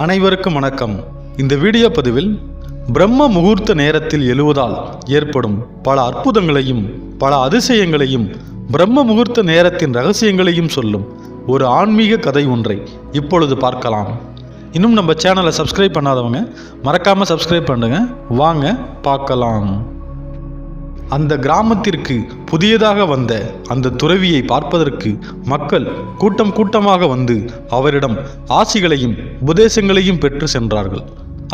அனைவருக்கும் வணக்கம். இந்த வீடியோ பதிவில் பிரம்ம முகூர்த்த நேரத்தில் எழுவதால் ஏற்படும் பல அற்புதங்களையும் பல அதிசயங்களையும் பிரம்ம முகூர்த்த நேரத்தின் ரகசியங்களையும் சொல்லும் ஒரு ஆன்மீக கதை ஒன்றை இப்பொழுது பார்க்கலாம். இன்னும் நம்ம சேனலை சப்ஸ்கிரைப் பண்ணாதவங்க மறக்காமல் சப்ஸ்கிரைப் பண்ணுங்க. வாங்க பார்க்கலாம். அந்த கிராமத்திற்கு புதியதாக வந்த அந்த துறவியை பார்ப்பதற்கு மக்கள் கூட்டம் கூட்டமாக வந்து அவரிடம் ஆசிகளையும் உபதேசங்களையும் பெற்று சென்றார்கள்.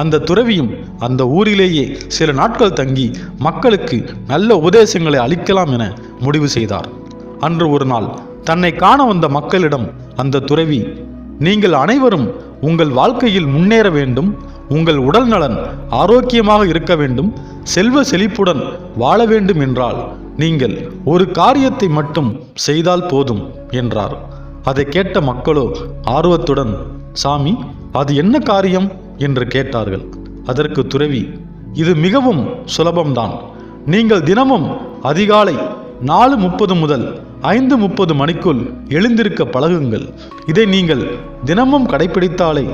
அந்த துறவியும் அந்த ஊரிலேயே சில நாட்கள் தங்கி மக்களுக்கு நல்ல உபதேசங்களை அளிக்கலாம் என முடிவு செய்தார். அன்று ஒரு நாள் தன்னை காண வந்த மக்களிடம் அந்த துறவி, நீங்கள் அனைவரும் உங்கள் வாழ்க்கையில் முன்னேற வேண்டும், உங்கள் உடல் நலன் ஆரோக்கியமாக இருக்க வேண்டும், செல்வ செழிப்புடன் வாழ வேண்டும் என்றால் நீங்கள் ஒரு காரியத்தை மட்டும் செய்தால் போதும் என்றார். அதை கேட்ட மக்களோ ஆர்வத்துடன், சாமி, அது என்ன காரியம் என்று கேட்டார்கள். அதற்கு துறவி, இது மிகவும் சுலபம்தான். நீங்கள் தினமும் அதிகாலை 4:30 முதல் 5:30 மணிக்குள் எழுந்திருக்க பழகுங்கள். இதை நீங்கள் தினமும் கடைபிடித்தாலே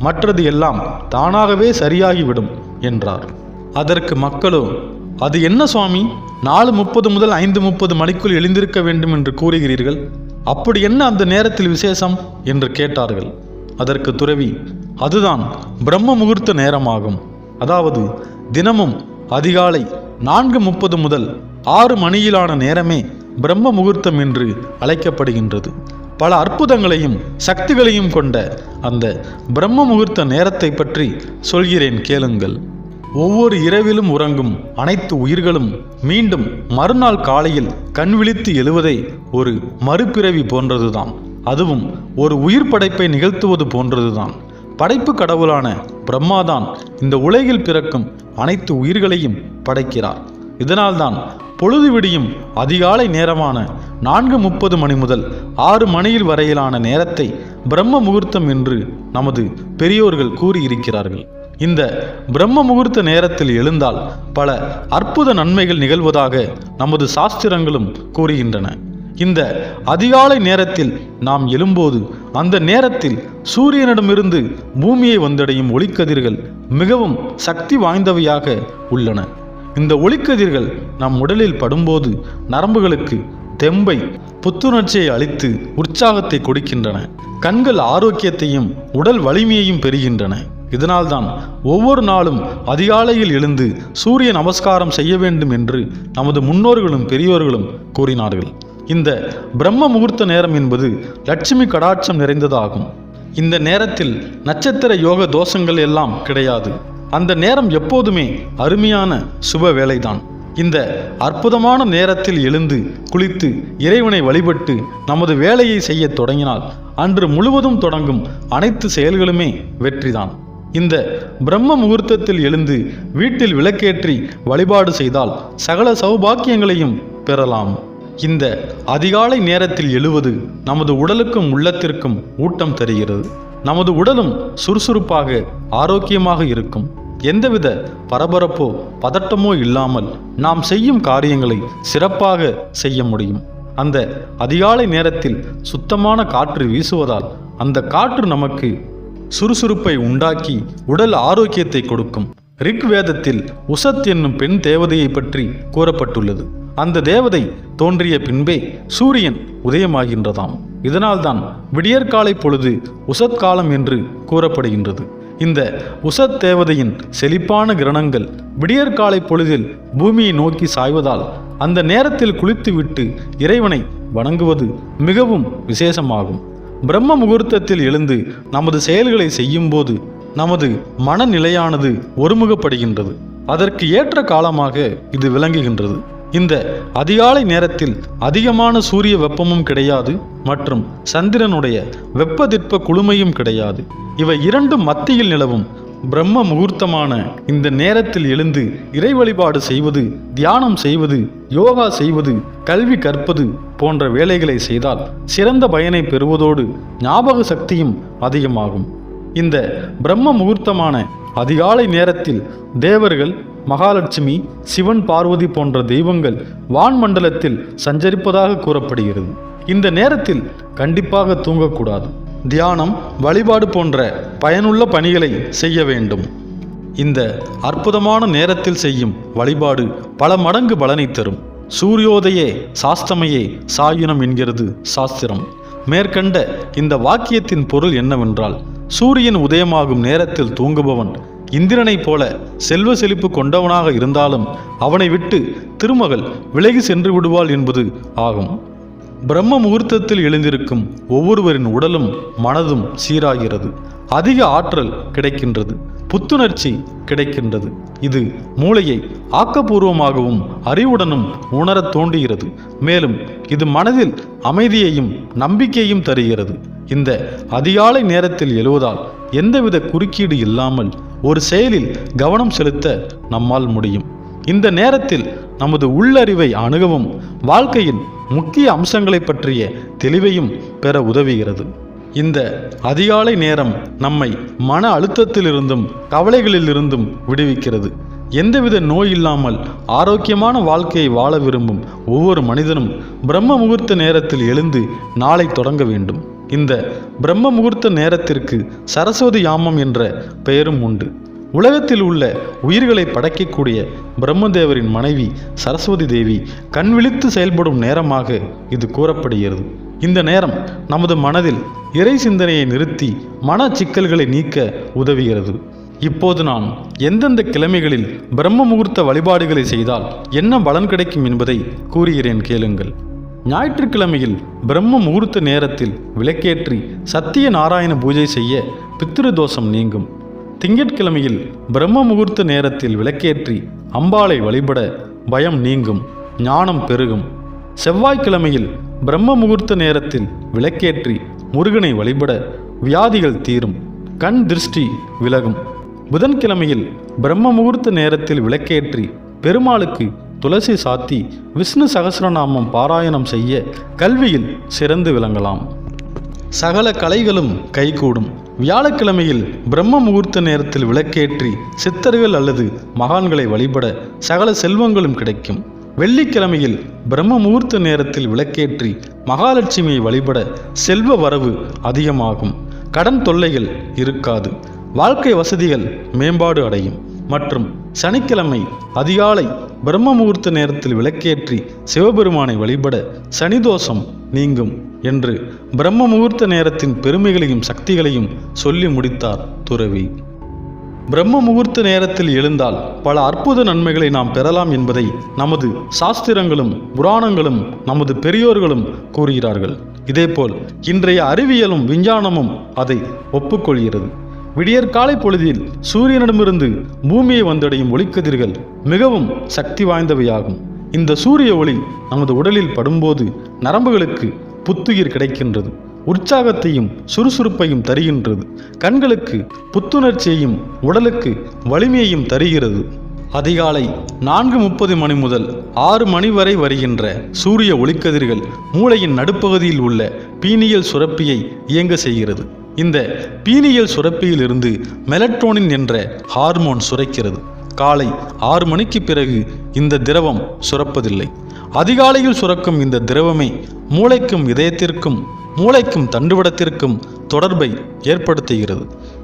மற்றது எல்லாம் தானாகவே சரியாகிவிடும் என்றார். அதற்கு மக்களோ, அது என்ன சுவாமி, 4:30 முதல் 5:30 மணிக்குள் எழுந்திருக்க வேண்டும் என்று கூறுகிறீர்கள், அப்படி என்ன அந்த நேரத்தில் விசேஷம் என்று கேட்டார்கள். அதற்கு துறவி, அதுதான் பிரம்ம முகூர்த்த நேரமாகும். அதாவது தினமும் அதிகாலை 4:30 முதல் 6 மணியிலான நேரமே பிரம்ம முகூர்த்தம் என்று அழைக்கப்படுகின்றது. பல அற்புதங்களையும் சக்திகளையும் கொண்ட அந்த பிரம்ம முகூர்த்த நேரத்தை பற்றி சொல்கிறேன், கேளுங்கள். ஒவ்வொரு இரவிலும் உறங்கும் அனைத்து உயிர்களும் மீண்டும் மறுநாள் காலையில் கண் விழித்து எழுவதை ஒரு மறுபிறவி போன்றதுதான். அதுவும் ஒரு உயிர் படைப்பை நிகழ்த்துவது போன்றதுதான். படைப்பு கடவுளான பிரம்மாதான் இந்த உலகில் பிறக்கும் அனைத்து உயிர்களையும் படைக்கிறார். இதனால்தான் பொழுது விடியும் அதிகாலை நேரமான 4:30 மணி முதல் 6 மணியில் வரையிலான நேரத்தை பிரம்ம முகூர்த்தம் என்று நமது பெரியோர்கள் கூறியிருக்கிறார்கள். இந்த பிரம்ம முகூர்த்த நேரத்தில் எழுந்தால் பல அற்புத நன்மைகள் நிகழ்வதாக நமது சாஸ்திரங்களும் கூறுகின்றன. இந்த அதிகாலை நேரத்தில் நாம் எழும்போது அந்த நேரத்தில் சூரியனிடமிருந்து பூமியை வந்தடையும் ஒளிக்கதிர்கள் மிகவும் சக்தி வாய்ந்தவையாக உள்ளன. இந்த ஒளிக்கதிர்கள் நம் உடலில் படும்போது நரம்புகளுக்கு தெம்பை, புத்துணர்ச்சியை அளித்து உற்சாகத்தை கொடுக்கின்றன. கண்கள் ஆரோக்கியத்தையும் உடல் வலிமையையும் பெறுகின்றன. இதனால்தான் ஒவ்வொரு நாளும் அதிகாலையில் எழுந்து சூரிய நமஸ்காரம் செய்ய வேண்டும் என்று நமது முன்னோர்களும் பெரியோர்களும் கூறினார்கள். இந்த பிரம்ம முகூர்த்த நேரம் என்பது லட்சுமி கடாட்சம் நிறைந்ததாகும். இந்த நேரத்தில் நட்சத்திர யோக தோஷங்கள் எல்லாம் கிடையாது. அந்த நேரம் எப்போதுமே அருமையான சுப வேலைதான். இந்த அற்புதமான நேரத்தில் எழுந்து குளித்து இறைவனை வழிபட்டு நமது வேலையை செய்ய தொடங்கினால் அன்று முழுவதும் தொடங்கும் அனைத்து செயல்களுமே வெற்றிதான். இந்த பிரம்ம முகூர்த்தத்தில் எழுந்து வீட்டில் விளக்கேற்றி வழிபாடு செய்தால் சகல சௌபாக்கியங்களையும் பெறலாம். இந்த அதிகாலை நேரத்தில் எழுவது நமது உடலுக்கும் உள்ளத்திற்கும் ஊட்டம் தருகிறது. நமது உடலும் சுறுசுறுப்பாக ஆரோக்கியமாக இருக்கும். எந்தவித பரபரப்போ பதட்டமோ இல்லாமல் நாம் செய்யும் காரியங்களை சிறப்பாக செய்ய முடியும். அந்த அதிகாலை நேரத்தில் சுத்தமான காற்று வீசுவதால் அந்த காற்று நமக்கு சுறுசுறுப்பை உண்டாக்கி உடல் ஆரோக்கியத்தை கொடுக்கும். ரிக் வேதத்தில் உசத் என்னும் பெண் தேவதையை பற்றி கூறப்பட்டுள்ளது. அந்த தேவதை தோன்றிய பின்பே சூரியன் உதயமாகின்றதாம். இதனால்தான் விடியற்காலை பொழுது உசத் காலம் என்று கூறப்படுகின்றது. இந்த உசத் தேவதையின் செழிப்பான கிரணங்கள் விடியற்காலை பொழுதில் பூமியை நோக்கி சாய்வதால் அந்த நேரத்தில் குளித்துவிட்டு இறைவனை வணங்குவது மிகவும் விசேஷமாகும். பிரம்ம முகூர்த்தத்தில் எழுந்து நமது செயல்களை செய்யும்போது நமது மனநிலையானது ஒருமுகப்படுகின்றது. அதற்கு ஏற்ற காலமாக இது விளங்குகின்றது. இந்த அதிகாலை நேரத்தில் அதிகமான சூரிய வெப்பமும் கிடையாது மற்றும் சந்திரனுடைய வெப்பதிற்ப குளுமையும் கிடையாது. இவை இரண்டும் மத்தியில் நிலவும் பிரம்ம முகூர்த்தமான இந்த நேரத்தில் எழுந்து இறை வழிபாடு செய்வது, தியானம் செய்வது, யோகா செய்வது, கல்வி கற்பது போன்ற வேலைகளை செய்தால் சிறந்த பயனை பெறுவதோடு ஞாபக சக்தியும் அதிகமாகும். இந்த பிரம்ம முகூர்த்தமான அதிகாலை நேரத்தில் தேவர்கள், மகாலட்சுமி, சிவன், பார்வதி போன்ற தெய்வங்கள் வான்மண்டலத்தில் சஞ்சரிப்பதாக கூறப்படுகிறது. இந்த நேரத்தில் கண்டிப்பாக தூங்கக்கூடாது. தியானம், வழிபாடு போன்ற பயனுள்ள பணிகளை செய்ய வேண்டும். இந்த அற்புதமான நேரத்தில் செய்யும் வழிபாடு பல மடங்கு பலனை தரும். சூரியோதயே சாஸ்தமயே சாயுனம் என்கிறது சாஸ்திரம். மேற்கண்ட இந்த வாக்கியத்தின் பொருள் என்னவென்றால், சூரியன் உதயமாகும் நேரத்தில் தூங்குபவன் இந்திரனைப் போல செல்வ செழிப்பு கொண்டவனாக இருந்தாலும் அவனை விட்டு திருமகள் விலகி சென்று விடுவாள் என்பது ஆகும். பிரம்ம முகூர்த்தத்தில் எழுந்திருக்கும் ஒவ்வொருவரின் உடலும் மனதும் சீராகிறது. அதிக ஆற்றல் கிடைக்கின்றது, புத்துணர்ச்சி கிடைக்கின்றது. இது மூளையை ஆக்கப்பூர்வமாகவும் அறிவுடனும் உணரத் தோன்றுகிறது. மேலும் இது மனதில் அமைதியையும் நம்பிக்கையும் தருகிறது. இந்த அதிகாலை நேரத்தில் எழுவதால் எந்தவித குறுக்கீடு இல்லாமல் ஒரு செயலில் கவனம் செலுத்த நம்மால் முடியும். இந்த நேரத்தில் நமது உள்ளறிவை அணுகவும் வாழ்க்கையின் முக்கிய அம்சங்களை பற்றிய தெளிவையும் பெற உதவுகிறது. இந்த அதிகாலை நேரம் நம்மை மன அழுத்தத்திலிருந்தும் கவலைகளிலிருந்தும் விடுவிக்கிறது. எந்தவித நோய் இல்லாமல் ஆரோக்கியமான வாழ்க்கையை வாழ விரும்பும் ஒவ்வொரு மனிதனும் பிரம்ம முகூர்த்த நேரத்தில் எழுந்து நாளை தொடங்க வேண்டும். இந்த பிரம்ம முகூர்த்த நேரத்திற்கு சரஸ்வதி யாமம் என்ற பெயரும் உண்டு. உலகத்தில் உள்ள உயிர்களை படைக்கக்கூடிய பிரம்மதேவரின் மனைவி சரஸ்வதி தேவி கண் விழித்து செயல்படும் நேரமாக இது கூறப்படுகிறது. இந்த நேரம் நமது மனதில் இறை சிந்தனையை நிறுத்தி மன சிக்கல்களை நீக்க உதவுகிறது. இப்போது நான் எந்தெந்த கிழமைகளில் பிரம்ம முகூர்த்த வழிபாடுகளை செய்தால் என்ன பலன் கிடைக்கும் என்பதை கூறுகிறேன், கேளுங்கள். ஞாயிற்றுக்கிழமையில் பிரம்ம முகூர்த்த நேரத்தில் விளக்கேற்றி சத்திய நாராயண பூஜை செய்ய பித்ரு தோஷம் நீங்கும். திங்கட்கிழமையில் பிரம்ம முகூர்த்த நேரத்தில் விளக்கேற்றி அம்பாளை வழிபட பயம் நீங்கும், ஞானம் பெருகும். செவ்வாய்க்கிழமையில் பிரம்ம முகூர்த்த நேரத்தில் விளக்கேற்றி முருகனை வழிபட வியாதிகள் தீரும், கண் திருஷ்டி விலகும். புதன்கிழமையில் பிரம்ம முகூர்த்த நேரத்தில் விளக்கேற்றி பெருமாளுக்கு துளசி சாத்தி விஷ்ணு சகஸ்ரநாமம் பாராயணம் செய்ய கல்வியில் சிறந்து விளங்கலாம். சகல கலைகளும் கைகூடும். வியாழக்கிழமையில் பிரம்ம முகூர்த்த நேரத்தில் விளக்கேற்றி சித்தர்கள் அல்லது மகான்களை வழிபட சகல செல்வங்களும் கிடைக்கும். வெள்ளிக்கிழமையில் பிரம்ம முகூர்த்த நேரத்தில் விளக்கேற்றி மகாலட்சுமியை வழிபட செல்வ வரவு அதிகமாகும், கடன் தொல்லைகள் இருக்காது, வாழ்க்கை வசதிகள் மேம்பாடு அடையும். மற்றும் சனிக்கிழமை அதிகாலை பிரம்ம முகூர்த்த நேரத்தில் விளக்கேற்றி சிவபெருமானை வழிபட சனிதோஷம் நீங்கும் என்று பிரம்ம முகூர்த்த நேரத்தின் பெருமைகளையும் சக்திகளையும் சொல்லி முடித்தார் துறவி. பிரம்ம முகூர்த்த நேரத்தில் எழுந்தால் பல அற்புத நன்மைகளை நாம் பெறலாம் என்பதை நமது சாஸ்திரங்களும் புராணங்களும் நமது பெரியோர்களும் கூறுகிறார்கள். இதேபோல் இன்றைய அறிவியலும் விஞ்ஞானமும் அதை ஒப்புக்கொள்கிறது. விடியற்காலை பொழுதில் சூரியனிடமிருந்து பூமியை வந்தடையும் ஒளிக்கதிர்கள் மிகவும் சக்தி வாய்ந்தவையாகும். இந்த சூரிய ஒளி நமது உடலில் படும்போது நரம்புகளுக்கு புத்துயிர் கிடைக்கின்றது, உற்சாகத்தையும் சுறுசுறுப்பையும் தருகின்றது, கண்களுக்கு புத்துணர்ச்சியையும் உடலுக்கு வலிமையையும் தருகிறது. அதிகாலை 4:30 மணி முதல் 6 மணி வரை வருகின்ற சூரிய ஒளிக்கதிர்கள் மூளையின் நடுப்பகுதியில் உள்ள பீனியல் சுரப்பியை இயங்க செய்கிறது. இந்த பீனியல் சுரப்பியிலிருந்து மெலட்டோனின் என்ற ஹார்மோன் சுரக்கிறது. காலை 6 மணிக்கு பிறகு இந்த திரவம் சுரப்பதில்லை. அதிகாலையில் சுரக்கும் இந்த திரவமே மூளைக்கும் இதயத்திற்கும் மூளைக்கும் தண்டுவடத்திற்கும் தொடர்பை ஏற்படுத்துகிறது.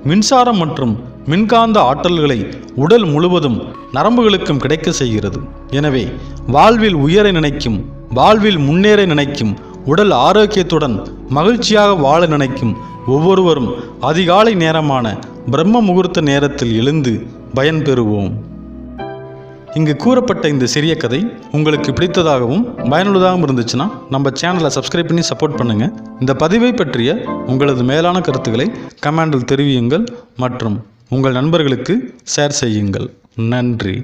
மின்சாரம் மற்றும் மின்காந்த ஆற்றல்களை உடல் முழுவதும் நரம்புகளுக்கும் கிடைக்க செய்கிறது. எனவே வாழ்வில் உயர நினைக்கும், வாழ்வில் முன்னேற நினைக்கும், உடல் ஆரோக்கியத்துடன் மகிழ்ச்சியாக வாழ நினைக்கும் ஒவ்வொருவரும் அதிகாலை நேரமான பிரம்ம முகூர்த்த நேரத்தில் எழுந்து பயன்பெறுவோம். இங்கு கூறப்பட்ட இந்த சிறிய கதை உங்களுக்கு பிடித்ததாகவும் பயனுள்ளதாகவும் இருந்துச்சுன்னா நம்ம சேனலை சப்ஸ்கிரைப் பண்ணி சப்போர்ட் பண்ணுங்கள். இந்த பதிவை பற்றிய உங்களது மேலான கருத்துக்களை கமெண்டில் தெரிவியுங்கள் மற்றும் உங்கள் நண்பர்களுக்கு ஷேர் செய்யுங்கள். நன்றி.